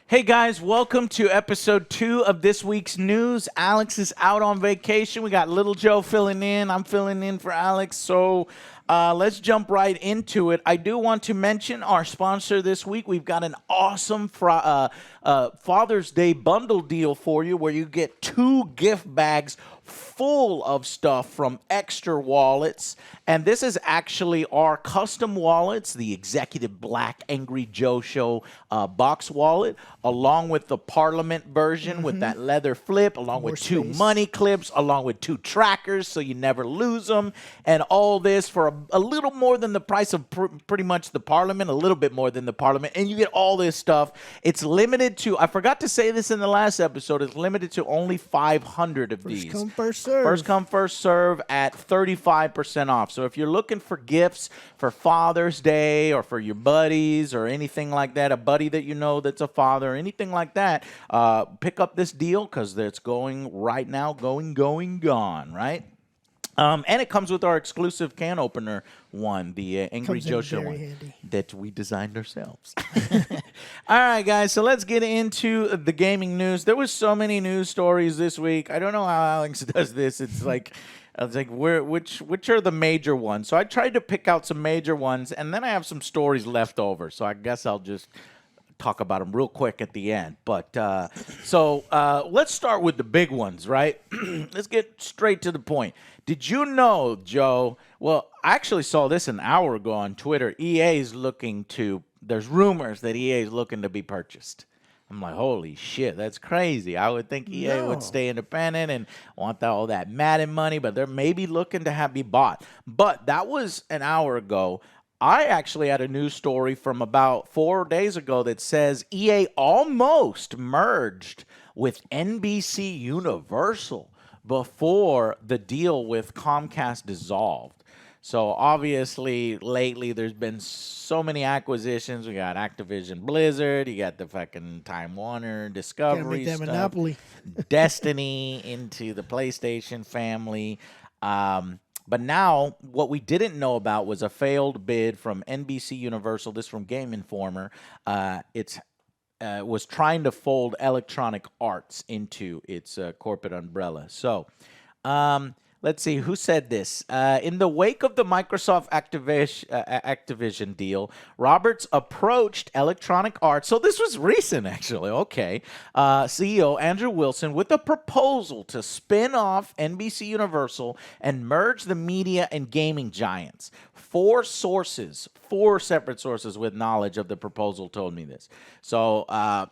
Hey guys, welcome to episode 2 of this week's news. Alex is out on vacation. We got Little Joe filling in. I'm filling in for Alex. So let's jump right into it. I do want to mention our sponsor this week. We've got an awesome Father's Day bundle deal for you where you get 2 gift bags full of stuff from Extra Wallets. And this is actually our custom wallets, the Executive Black Angry Joe Show box wallet, along with the Parliament version with that leather flip, along with 2 money clips, along with 2 trackers so you never lose them. And all this for a little more than the price of pretty much the Parliament, a little bit more than the Parliament. And you get all this stuff. It's limited to, I forgot to say this in the last episode, it's limited to only 500 of these. First serve. First come, first serve at 35% off. So if you're looking for gifts for Father's Day or for your buddies or anything like that, a buddy that you know that's a father, anything like that, pick up this deal because it's going right now, gone, right? And it comes with our exclusive can opener one, the Angry Joe Show one handy. that we designed ourselves. All right, guys, so let's get into the gaming news. There was so many news stories this week. I don't know how Alex does this. It's like, which are the major ones? So I tried to pick out some major ones, and then I have some stories left over. So I guess I'll just talk about them real quick at the end. But let's start with the big ones, right? Let's get straight to the point. Did you know, Joe? Well, I actually saw this an hour ago on Twitter. There's rumors that EA is looking to be purchased. I'm like, holy shit, that's crazy. I would think EA would stay independent and want all that Madden money, but they're maybe looking to be bought. But that was an hour ago. I actually had a news story from about 4 days ago that says EA almost merged with NBCUniversal before the deal with Comcast dissolved. So obviously, lately there's been so many acquisitions. We got Activision Blizzard, you got the fucking Time Warner Discovery Gotta make that stuff, monopoly. Destiny into the PlayStation family. But now, what we didn't know about was a failed bid from NBC Universal. This from Game Informer. Was trying to fold Electronic Arts into its corporate umbrella. So, let's see, who said this? In the wake of the Microsoft Activision deal, Roberts approached Electronic Arts. So this was recent, actually. Okay. CEO Andrew Wilson with a proposal to spin off NBC Universal and merge the media and gaming giants. 4 separate sources with knowledge of the proposal told me this. So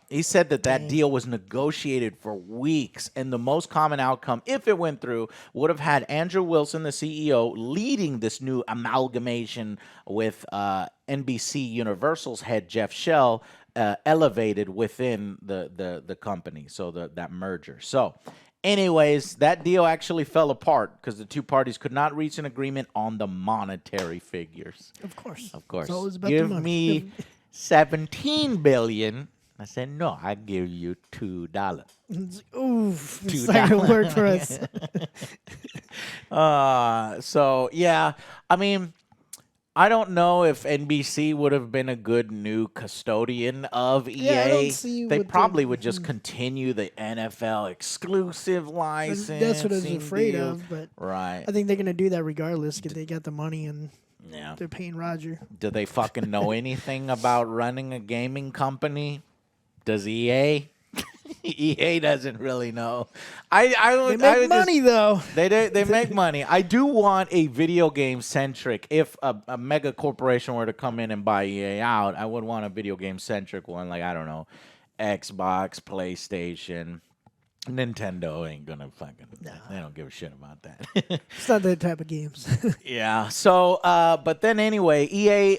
he said that deal was negotiated for weeks, and the most common outcome, if it went through, would have had Andrew Wilson, the CEO, leading this new amalgamation with NBC Universal's head, Jeff Shell, elevated within the company, so that merger. So anyways, that deal actually fell apart because the 2 parties could not reach an agreement on the monetary figures. Of course. It's always about give the money. me $17 billion. I said, no, I give you $2. Oof. It's not going to work for us. So, yeah, I mean, I don't know if NBC would have been a good new custodian of EA. Yeah, I don't see they what probably would just continue the NFL exclusive license. That's what I was afraid of. But right. I think they're going to do that regardless because they got the money and they're paying Roger. Do they fucking know anything about running a gaming company? Does EA? EA doesn't really know. They make money, though. They make money. I do want a video game centric. If a mega corporation were to come in and buy EA out, I would want a video game centric one. Like, I don't know, Xbox, PlayStation. Nintendo ain't gonna fucking. They don't give a shit about that. It's not that type of games. Yeah. So, but then anyway, EA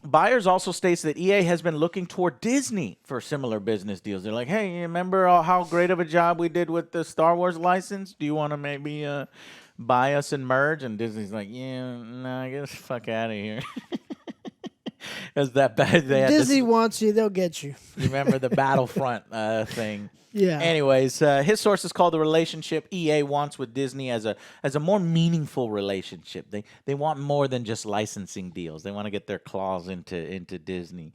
buyers also states that EA has been looking toward Disney for similar business deals. They're like, hey, you remember how great of a job we did with the Star Wars license? Do you want to maybe buy us and merge? And Disney's like, yeah, no, I guess fuck out of here. Is that bad? Disney wants you, they'll get you. You remember the Battlefront thing? Yeah. Anyways, his sources call the relationship EA wants with Disney as a more meaningful relationship. They want more than just licensing deals. They want to get their claws into Disney.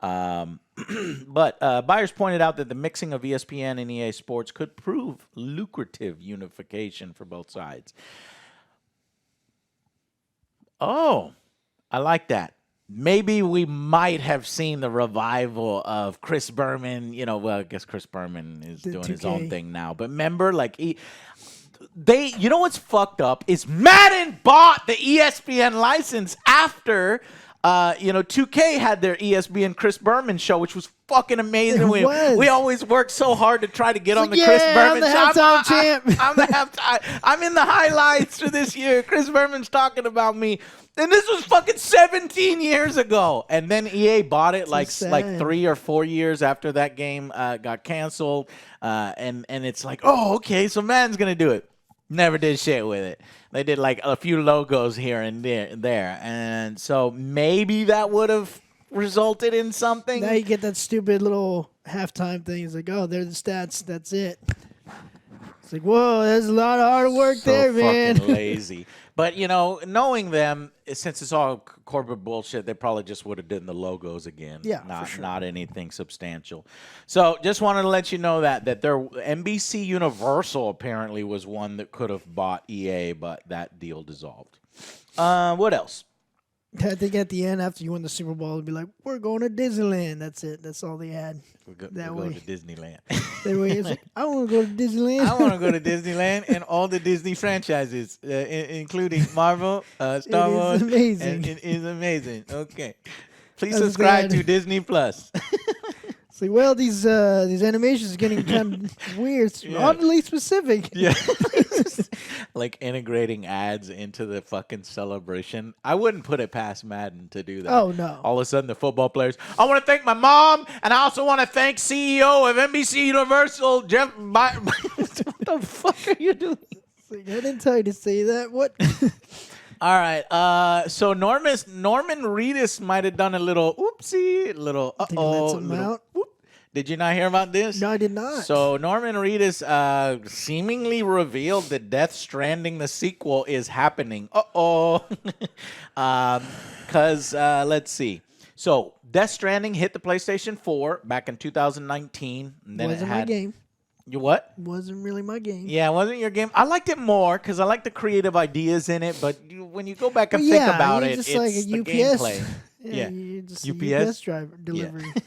But buyers pointed out that the mixing of ESPN and EA Sports could prove lucrative unification for both sides. Oh, I like that. Maybe we might have seen the revival of Chris Berman. Well, I guess Chris Berman is doing 2K. his own thing now. But remember, like, you know what's fucked up is Madden bought the ESPN license after, 2K had their ESPN Chris Berman show, which was fucking amazing. We always worked so hard to try to get on the Chris Berman show. I'm the halftime champ. I'm the halftime. I'm in the highlights for this year. Chris Berman's talking about me. And this was fucking 17 years ago. And then EA bought it like 3 or 4 years after that game got canceled. And it's like, oh, okay, so Madden's going to do it. Never did shit with it. They did like a few logos here and there. And so maybe that would have resulted in something. Now you get that stupid little halftime thing. It's like, oh, there's the stats. That's it. It's like, whoa, there's a lot of hard work there, man. Fucking lazy. But, knowing them, since it's all corporate bullshit, they probably just would have done the logos again. Yeah, not, for sure. Not anything substantial. So just wanted to let you know that their NBC Universal apparently was one that could have bought EA, but that deal dissolved. What else? I think at the end, after you win the Super Bowl, it'd be like, we're going to Disneyland. That's it. That's all they had. We're going to Disneyland. That way it's like, I want to go to Disneyland. I want to go to Disneyland and all the Disney franchises, including Marvel, Star Wars. Amazing. It is amazing. Okay. Please subscribe to Disney Plus. It's like, well, these animations are getting kind of weird. It's oddly specific. Yeah. Like integrating ads into the fucking celebration. I wouldn't put it past Madden to do that. Oh, no. All of a sudden, the football players, I want to thank my mom, and I also want to thank CEO of NBC Universal, Jeff. What the fuck are you doing? It's like, I didn't tell you to say that. What? All right. So Norman Reedus might have done a little oopsie, little whoop. Did you not hear about this? No, I did not. So Norman Reedus seemingly revealed that Death Stranding, the sequel, is happening. Because let's see. So Death Stranding hit the PlayStation 4 back in 2019. And then Wasn't my game. You what? Wasn't really my game. Yeah, it wasn't your game. I liked it more because I like the creative ideas in it. But when you go back and think about it, it's like a the UPS. gameplay. Yeah, just UPS driver delivery. Yeah.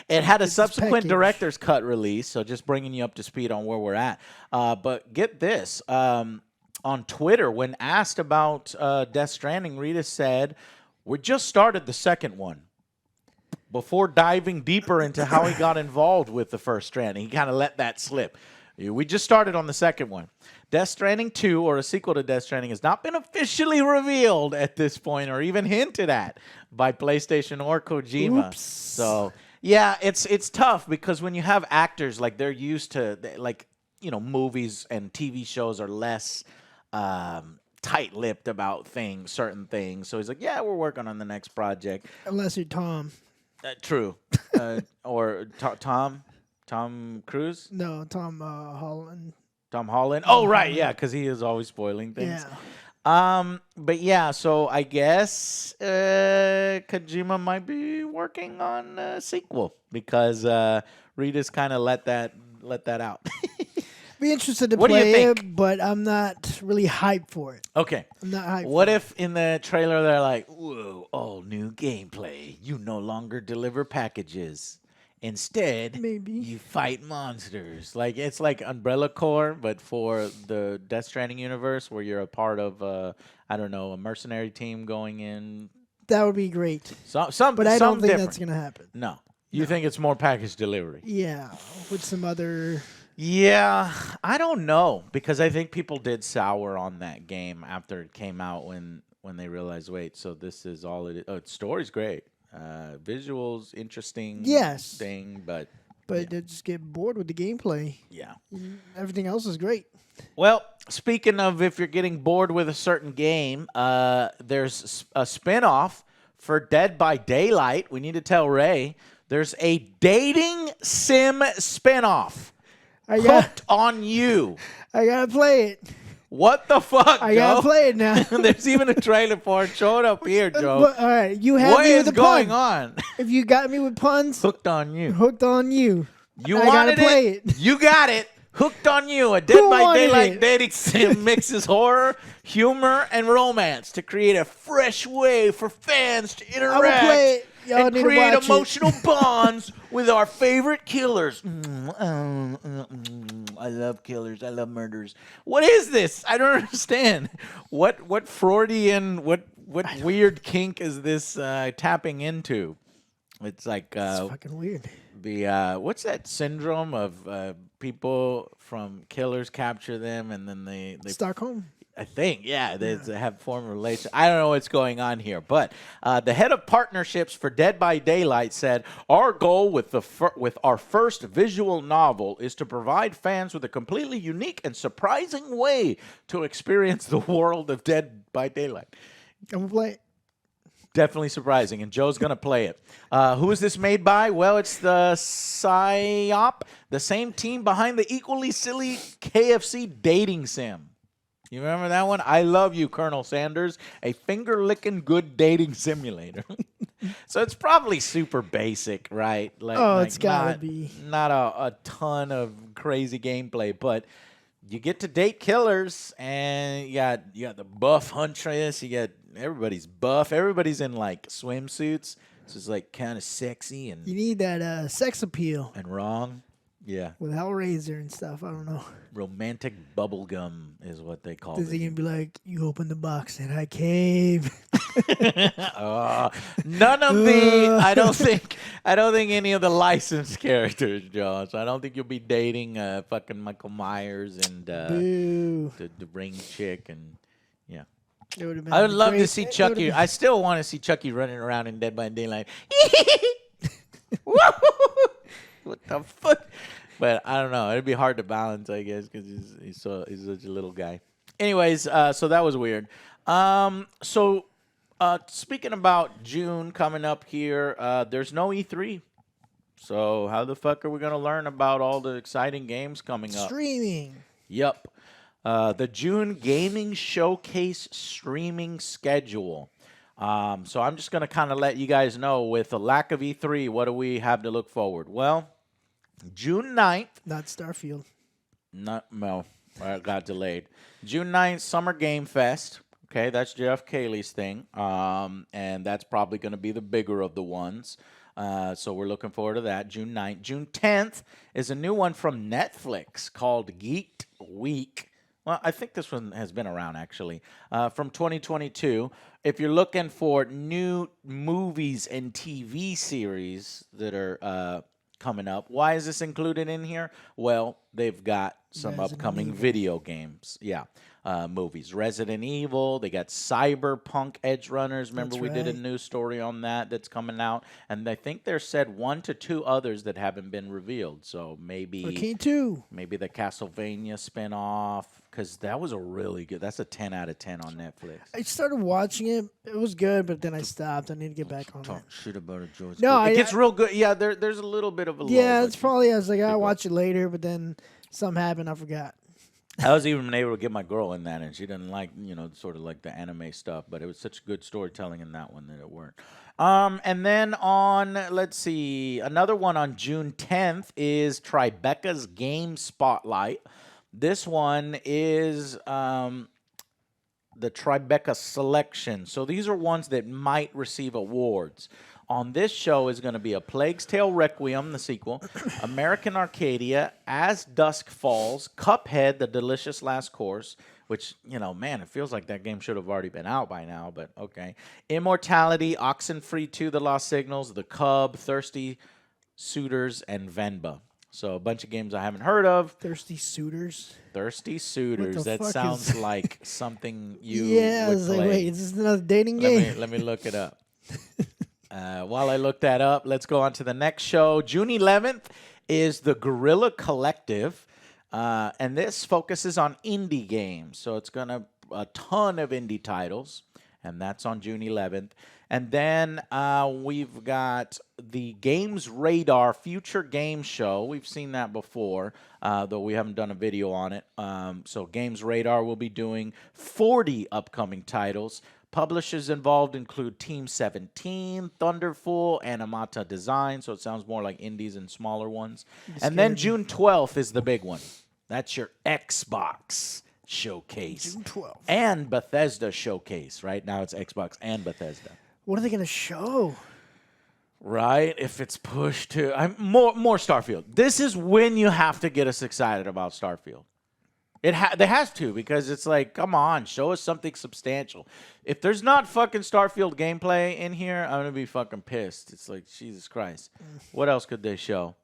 It had a It's subsequent package. director's cut release, so just bringing you up to speed on where we're at. But get this. On Twitter, when asked about Death Stranding, Reedus said, "We just started the second one." Before diving deeper into how he got involved with the first Stranding, he kind of let that slip. We just started on the second one. Death Stranding 2, or a sequel to Death Stranding, has not been officially revealed at this point or even hinted at by PlayStation or Kojima. Oops. So, yeah, it's tough because when you have actors, like they're used to, like, movies and TV shows are less tight-lipped about certain things. So he's like, yeah, we're working on the next project. Unless you're Tom. True. Or Tom Cruise? No, Tom Holland. Tom Holland? Oh, right, yeah, because he is always spoiling things. Yeah. But yeah, so I guess Kojima might be working on a sequel because Reedus kind of let that out. Be interested to What do you play think? it, but I'm not really hyped for it. Okay. I'm not hyped. What if in the trailer they're like, whoa, all new gameplay. You no longer deliver packages. Instead, Maybe. you fight monsters. Like it's like Umbrella Corps, but for the Death Stranding universe where you're a part of, a mercenary team going in. That would be great. But But I don't think different. that's going to happen. No. You think it's more package delivery? Yeah, with some other... Yeah, I don't know because I think people did sour on that game after it came out when they realized, wait, so this is all it is. Oh, the story's great, visuals interesting. Yes. Thing, but They just get bored with the gameplay. yeah. Everything else is great. Well, speaking of if you're getting bored with a certain game, there's a spinoff for Dead by Daylight. We need to tell Ray there's a dating sim spinoff. Hooked on You. I gotta play it. What the fuck, I Joe? gotta play it now. There's even a trailer for it. Show it up here, Joe. But, all right, you have What me is with the going pun. on? If you got me with puns, Hooked on you. hooked on you. You I wanted gotta play it. You got it. Hooked on you. A Dead by wanted Daylight it? dating sim mixes horror, humor, and romance to create a fresh way for fans to I will play interact it. Y'all and need to create watch it. emotional bonds with our favorite killers. I love killers. I love murders. What is this? I don't understand. What Freudian, what weird kink is this tapping into? It's like It's fucking weird. the what's that syndrome of people from killers capture them and then they Stockholm. I think they have formed a relation. I don't know what's going on here, but the head of partnerships for Dead by Daylight said our goal with with our first visual novel is to provide fans with a completely unique and surprising way to experience the world of Dead by Daylight. I'm gonna play it. Definitely surprising, and Joe's going to play it. Who is this made by? Well, it's the PsyOp, the same team behind the equally silly KFC dating sim. You remember that one? I Love You, Colonel Sanders, a finger-licking good dating simulator. So it's probably super basic, right? It's gotta be. Not a ton of crazy gameplay, but you get to date killers, and you got the buff huntress. You got everybody's buff. Everybody's in like swimsuits, so it's like kind of sexy and You need that sex appeal wrong. Yeah, with Hellraiser and stuff. I don't know. romantic bubblegum is what they call Is he it. gonna be like, you open the box and I came? None of the. I don't think any of the licensed characters, Josh. I don't think you'll be dating fucking Michael Myers and Boo. the ring chick and yeah. It would've been I would love to great- see it would've Chucky. been- I still want to see Chucky running around in Dead by Daylight. What the fuck? But I don't know. It'd be hard to balance, I guess, because he's such a little guy. Anyways, so that was weird. Speaking about June coming up here, there's no E3. So how the fuck are we gonna learn about all the exciting games coming up? Streaming. Yep. The June Gaming Showcase streaming schedule. So I'm just going to kind of let you guys know with the lack of E3, what do we have to look forward? Well, June 9th. Not Starfield. No, it got delayed. June 9th, Summer Game Fest. Okay, that's Jeff Cayley's thing. And that's probably going to be the bigger of the ones. So we're looking forward to that. June 9th. June 10th is a new one from Netflix called Geeked Week. Well, I think this one has been around, actually, from 2022. If you're looking for new movies and TV series that are coming up, why is this included in here? Well, they've got some Resident upcoming Evil. video games. Yeah. Movies. Resident Evil. They got Cyberpunk Edge Runners. Remember That's we did a right. news story on that's coming out. And I think there's said 1 to 2 others that haven't been revealed. So maybe Arcane 2. maybe the Castlevania spinoff, because that was a really good. That's a 10 out of 10 on Netflix. I started watching it. It was good, but then I stopped. I need to get back on Talk it. shit about it, George. No, it I- gets real good. Yeah, there's a little bit of a Yeah, lull, it's but probably, I was like, I'll up. watch it later, but then something happened. I forgot. I was even able to get my girl in that, and she didn't like, sort of like the anime stuff, but it was such good storytelling in that one that it worked. And then on, let's see, another one on June 10th is Tribeca's Game Spotlight. This one is the Tribeca Selection. So these are ones that might receive awards. On this show is going to be A Plague's Tale Requiem, the sequel, American Arcadia, As Dusk Falls, Cuphead, The Delicious Last Course, which, man, it feels like that game should have already been out by now, but okay. Immortality, Oxenfree 2, The Lost Signals, The Cub, Thirsty Suitors, and Venba. So a bunch of games I haven't heard of. Thirsty Suitors. Thirsty Suitors. the That fuck sounds is- like something you Yeah, I would was like, play. wait, is this another dating game? Let me look it up. While I look that up, let's go on to the next show. June 11th is the Guerrilla Collective, and this focuses on indie games. So it's a ton of indie titles. and that's on June 11th. And then we've got the Games Radar Future Game Show. We've seen that before, though we haven't done a video on it. So Games Radar will be doing 40 upcoming titles. Publishers involved include Team 17, Thunderful, Animata Design, so it sounds more like indies and smaller ones. And then June 12th is the big one. That's your Xbox showcase. June 12th. And Bethesda showcase. Right now it's Xbox and Bethesda. What are they going to show? Right? If it's pushed to... more Starfield. This is when you have to get us excited about Starfield. There has to, because it's like, come on, show us something substantial. If there's not fucking Starfield gameplay in here, I'm going to be fucking pissed. It's like, Jesus Christ. What else could they show?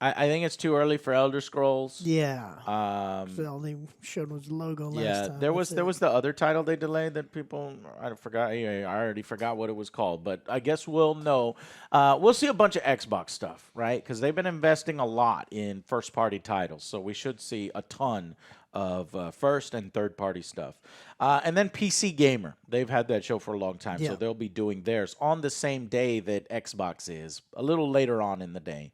I think it's too early for Elder Scrolls. Yeah. So all they showed was the logo last time. There was the other title they delayed that people I forgot. I already forgot what it was called, but I guess we'll know. We'll see a bunch of Xbox stuff, right? Because they've been investing a lot in first-party titles, so we should see a ton of first and third-party stuff. And then PC Gamer, they've had that show for a long time, so they'll be doing theirs on the same day that Xbox is, a little later on in the day.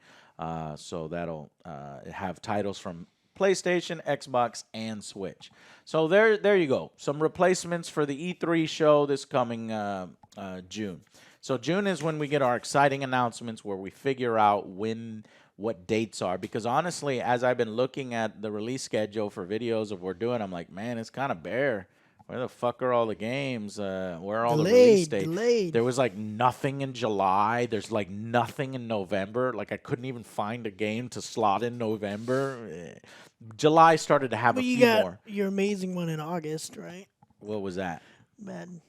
So that'll have titles from PlayStation, Xbox, and Switch. So there you go. Some replacements for the E3 show this coming June. So June is when we get our exciting announcements where we figure out what dates are. Because honestly, as I've been looking at the release schedule for videos of what we're doing, I'm like, man, it's kind of bare. Where the fuck are all the games? Where are all the release dates? Delayed. There was like nothing in July. There's like nothing in November. Like I couldn't even find a game to slot in November. July started to have a few more. You got your amazing one in August, right? What was that? Madden.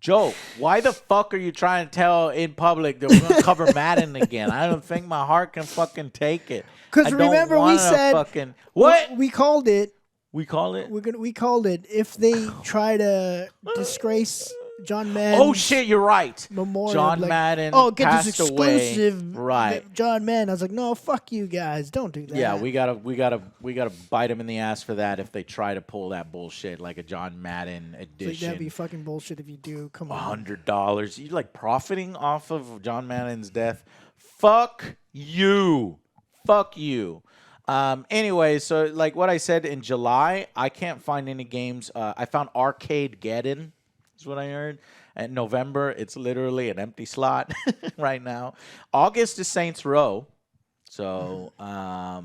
Joe, why the fuck are you trying to tell in public that we're going to cover Madden again? I don't think my heart can fucking take it. Because remember we said... What? We called it. We call it? We called it. If they try to disgrace John Madden. Oh shit, you're right. Memorial, John Madden. Get this exclusive. Away. Right. John Madden. I was like, no, fuck you guys. Don't do that. Yeah, we gotta bite him in the ass for that if they try to pull that bullshit like a John Madden edition. Like, that'd be fucking bullshit if you do. Come on. $100. You like profiting off of John Madden's death? Fuck you. Fuck you. Anyway, so like what I said in July, I can't find any games. I found Arcade-geddon, is what I heard. And November, it's literally an empty slot right now. August is Saints Row. So, that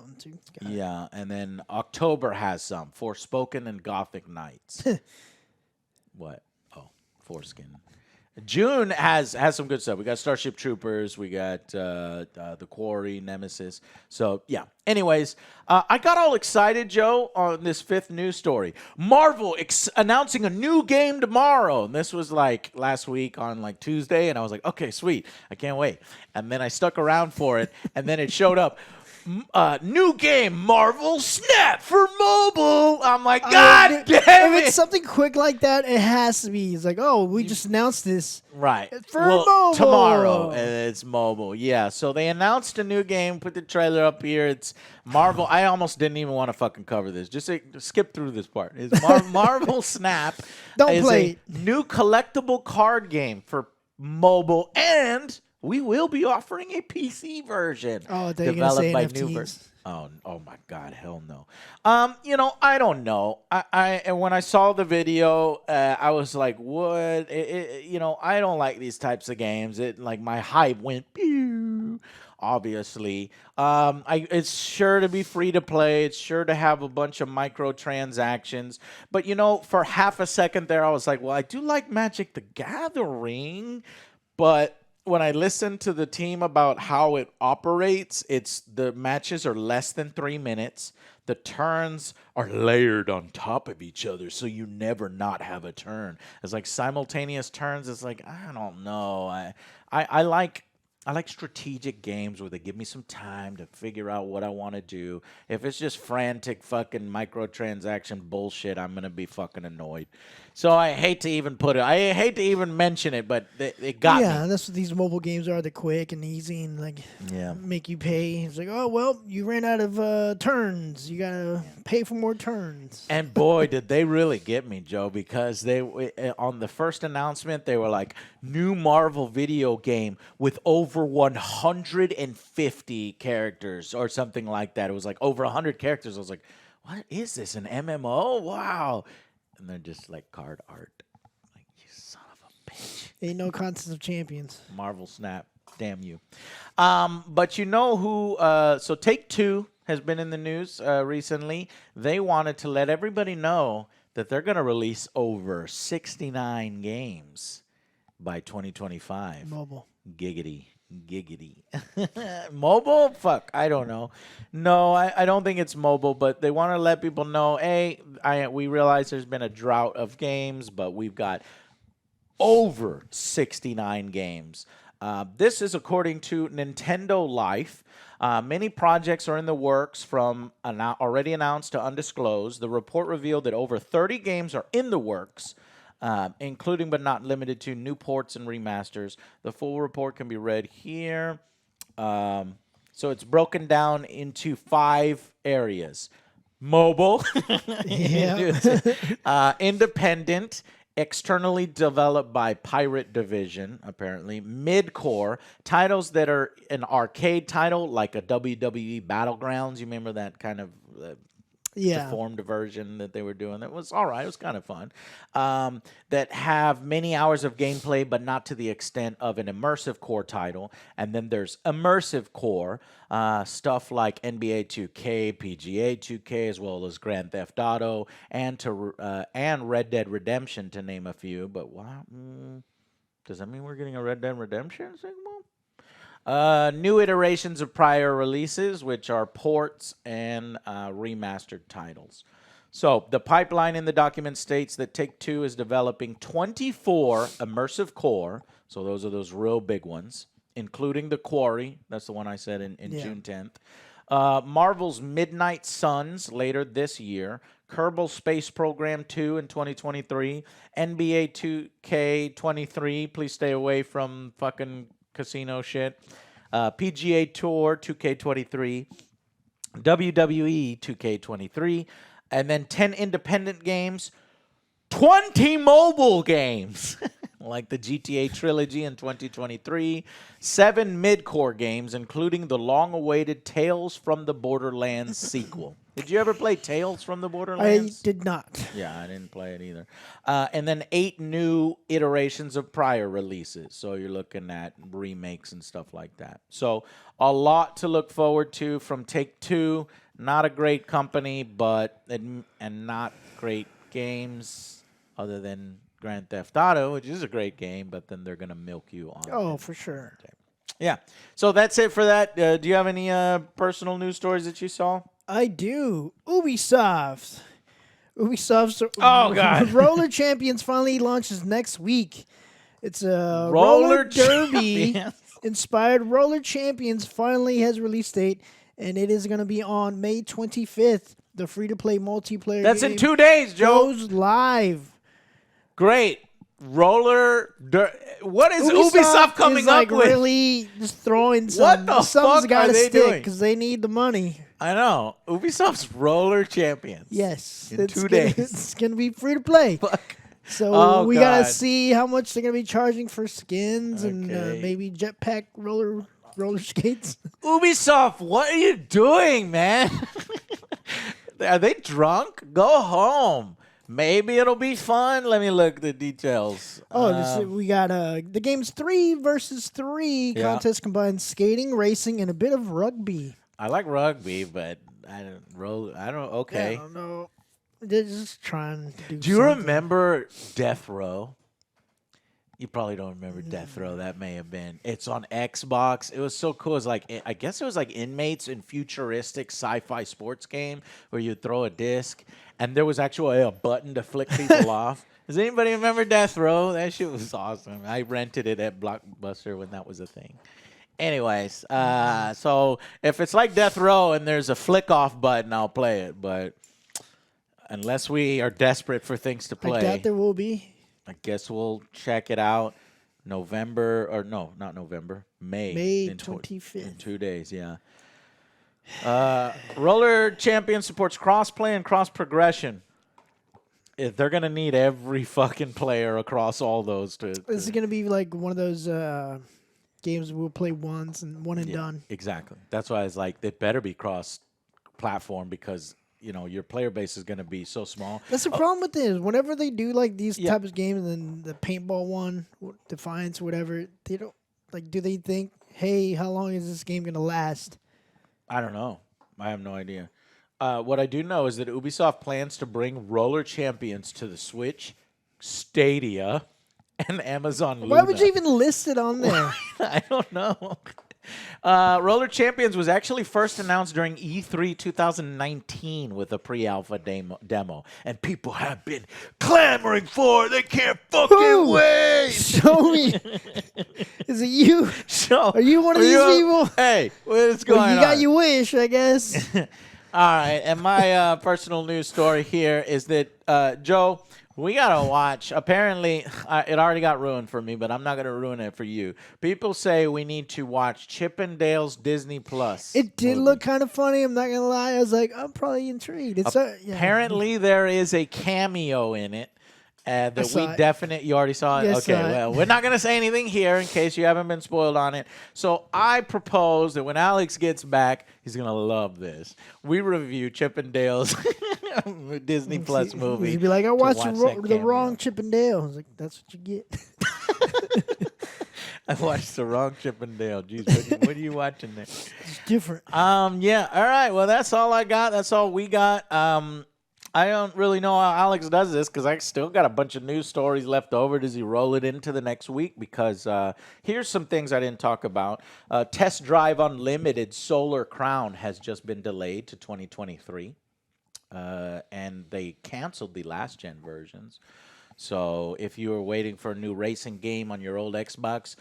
one too. Yeah, and then October has some. Forspoken and Gothic Knights. What? Oh, Foreskin. June has some good stuff. We got Starship Troopers. We got The Quarry, Nemesis. So, yeah. Anyways, I got all excited, Joe, on this fifth news story. Marvel announcing a new game tomorrow. And this was like last week on like Tuesday. And I was like, okay, sweet. I can't wait. And then I stuck around for it. And then it showed up. New game, Marvel Snap for mobile. I'm like, God damn it. If it's something quick like that, it has to be. It's like, oh, we just announced this. Right. For mobile. Tomorrow, and it's mobile. Yeah, so they announced a new game, put the trailer up here. It's Marvel. I almost didn't even want to fucking cover this. Just skip through this part. It's Marvel Snap. Don't play it. New collectible card game for mobile, and we will be offering a PC version developed by NuVerse. Oh my God, hell no. I don't know. And when I saw the video, I was like, what? I don't like these types of games. My hype went pew. Obviously, it's sure to be free to play. It's sure to have a bunch of microtransactions. But for half a second there, I was like, well, I do like Magic the Gathering, but when I listened to the team about how it operates, the matches are less than 3 minutes. The turns are layered on top of each other, so you never not have a turn. It's like simultaneous turns. It's like, I don't know. I like I like strategic games where they give me some time to figure out what I want to do. If it's just frantic fucking microtransaction bullshit, I'm gonna be fucking annoyed. So I hate to even put it. I hate to even mention it, but it got Yeah, me. that's what these mobile games are. They're quick and easy and like Yeah. make you pay. It's like, oh well, you ran out of turns. You gotta pay for more turns. And boy, did they really get me, Joe, because on the first announcement, they were like, new Marvel video game with over 150 characters or something like that. It was like over 100 characters. I was like, what is this, an MMO? Wow. And they're just like card art. Like, you son of a bitch. Ain't no contest of champions. Marvel Snap. Damn you. But you know who? So Take-Two has been in the news recently. They wanted to let everybody know that they're going to release over 69 games by 2025. Mobile. Giggity. Giggity. Mobile? Fuck, I don't know. No, I don't think it's mobile, but they want to let people know, hey, we realize there's been a drought of games, but we've got over 69 games. This is according to Nintendo Life. Many projects are in the works from already announced to undisclosed. The report revealed that over 30 games are in the works, including but not limited to new ports and remasters. The full report can be read here. So it's broken down into 5 areas. Mobile, independent, externally developed by Pirate Division, apparently. Mid-core, titles that are an arcade title, like a WWE Battlegrounds. You remember that kind of deformed version that they were doing? That was all right. It was kind of fun. That have many hours of gameplay, but not to the extent of an immersive core title. And then there's immersive core, stuff like NBA 2K, PGA 2K, as well as Grand Theft Auto, and Red Dead Redemption, to name a few. But wow, does that mean we're getting a Red Dead Redemption sequel? New iterations of prior releases, which are ports and remastered titles. So the pipeline in the document states that Take-Two is developing 24 immersive core, so those are those real big ones, including The Quarry, that's the one I said in June 10th, Marvel's Midnight Suns later this year, Kerbal Space Program 2 in 2023, NBA 2K23, please stay away from fucking casino shit. PGA Tour 2K23, WWE 2K23, and then 10 independent games, 20 mobile games, like the GTA trilogy in 2023, 7 mid-core games, including the long-awaited Tales from the Borderlands sequel. Did you ever play Tales from the Borderlands? I did not. Yeah, I didn't play it either. And then 8 new iterations of prior releases. So you're looking at remakes and stuff like that. So a lot to look forward to from Take-Two. Not a great company, but and not great games other than Grand Theft Auto, which is a great game, but then they're going to milk you on Oh, it. for sure. Yeah. So that's it for that. Do you have any personal news stories that you saw? I do. Ubisoft's Oh, God. Roller Champions finally launches next week. It's a Roller derby Champions. inspired. Roller Champions finally has release date, and it is going to be on May 25th. The free-to-play multiplayer That's game in 2 days, Joe. goes live. Great. What is Ubisoft coming is like up with? Really just throwing some. What the something's fuck got are to they stick doing? because they need the money. I know. Ubisoft's Roller Champions. Yes, In 2 days. It's gonna be free to play. Fuck. So Oh, we gotta God. see how much they're gonna be charging for skins and Okay. maybe jetpack roller skates. Ubisoft, what are you doing, man? Are they drunk? Go home. Maybe it'll be fun. Let me look at the details. We got the game's 3 versus 3 Yeah. contest combines skating, racing, and a bit of rugby. I like rugby, but I don't. Okay. I don't know. They're just trying to do. Do you something. remember Death Row? You probably don't remember Death Row. That may have been. It's on Xbox. It was so cool. It's like, I guess it was like inmates in futuristic sci-fi sports game where you throw a disc and there was actually a button to flick people off. Does anybody remember Death Row? That shit was awesome. I rented it at Blockbuster when that was a thing. Anyways, so if it's like Death Row and there's a flick off button, I'll play it. But unless we are desperate for things to play, I doubt there will be. I guess we'll check it out. November, or no, not November, May. May in 25th. In 2 days, yeah. Roller Champion supports cross-play and cross-progression. They're going to need every fucking player across all those to... This is going to be like one of those games we'll play once and one and done. Exactly. That's why it's like, it better be cross-platform because... your player base is going to be so small. That's the problem with this. Whenever they do like these types of games, and then the paintball one, Defiance, whatever, they don't like. Do they think, hey, how long is this game going to last? I don't know. I have no idea. What I do know is that Ubisoft plans to bring Roller Champions to the Switch, Stadia, and Amazon Luna. Why would you even list it on there? I don't know. Roller Champions was actually first announced during E3 2019 with a pre-alpha demo, and people have been clamoring for it. They can't fucking wait. Show me. Is it you? Are you one of these people? Hey, what's going on? You got your wish, I guess. All right, and my personal news story here is that, Joe, we got to watch. Apparently, it already got ruined for me, but I'm not going to ruin it for you. People say we need to watch Chip 'n Dale's Disney Plus. It did look kind of funny. I'm not going to lie. I was like, I'm probably intrigued. Apparently, there is a cameo in it. You already saw it? Yes, okay, well, we're not going to say anything here in case you haven't been spoiled on it. So I propose that when Alex gets back, he's going to love this. We review Chip 'n Dale's Disney Plus movie. He'd be like, I watched the wrong Chip 'n Dale. I was like, that's what you get. I watched the wrong Chip 'n Dale. Jeez, what are you watching there? It's different. Yeah. All right. Well, that's all I got. That's all we got. I don't really know how Alex does this because I still got a bunch of news stories left over. Does he roll it into the next week? Because here's some things I didn't talk about. Test Drive Unlimited Solar Crown has just been delayed to 2023. And they canceled the last-gen versions. So if you were waiting for a new racing game on your old Xbox,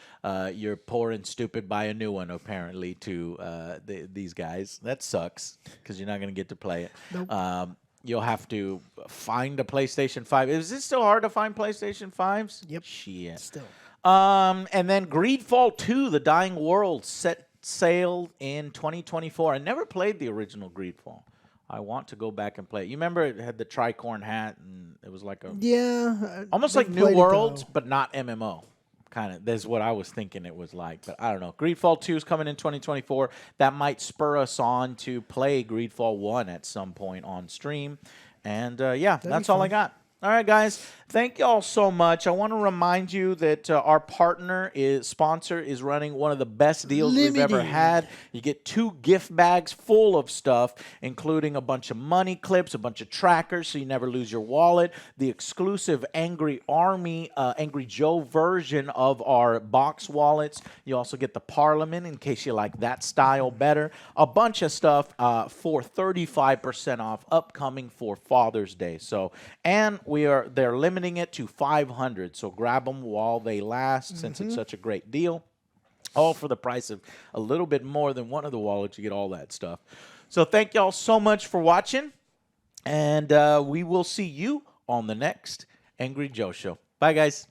you're poor and stupid. Buy a new one, apparently, to these guys. That sucks because you're not going to get to play it. Nope. You'll have to find a PlayStation 5. Is it still hard to find PlayStation 5s? Yep. Shit. Still. And then Greedfall 2, The Dying World, set sail in 2024. I never played the original Greedfall. I want to go back and play it. You remember it had the tricorn hat, and it was like almost like New World, but not MMO. Kind of, that's what I was thinking it was like, but I don't know. Greedfall 2 is coming in 2024. That might spur us on to play Greedfall 1 at some point on stream. And that's all I got. All right, guys. Thank y'all so much. I want to remind you that our sponsor is running one of the best deals we've ever had. You get 2 gift bags full of stuff, including a bunch of money clips, a bunch of trackers so you never lose your wallet, the exclusive Angry Joe version of our box wallets. You also get the Parliament in case you like that style better. A bunch of stuff for 35% off upcoming for Father's Day. And they're limiting it to 500, so grab them while they last since it's such a great deal. All for the price of a little bit more than one of the wallets. You get all that stuff. So thank y'all so much for watching, and we will see you on the next Angry Joe Show. Bye, guys.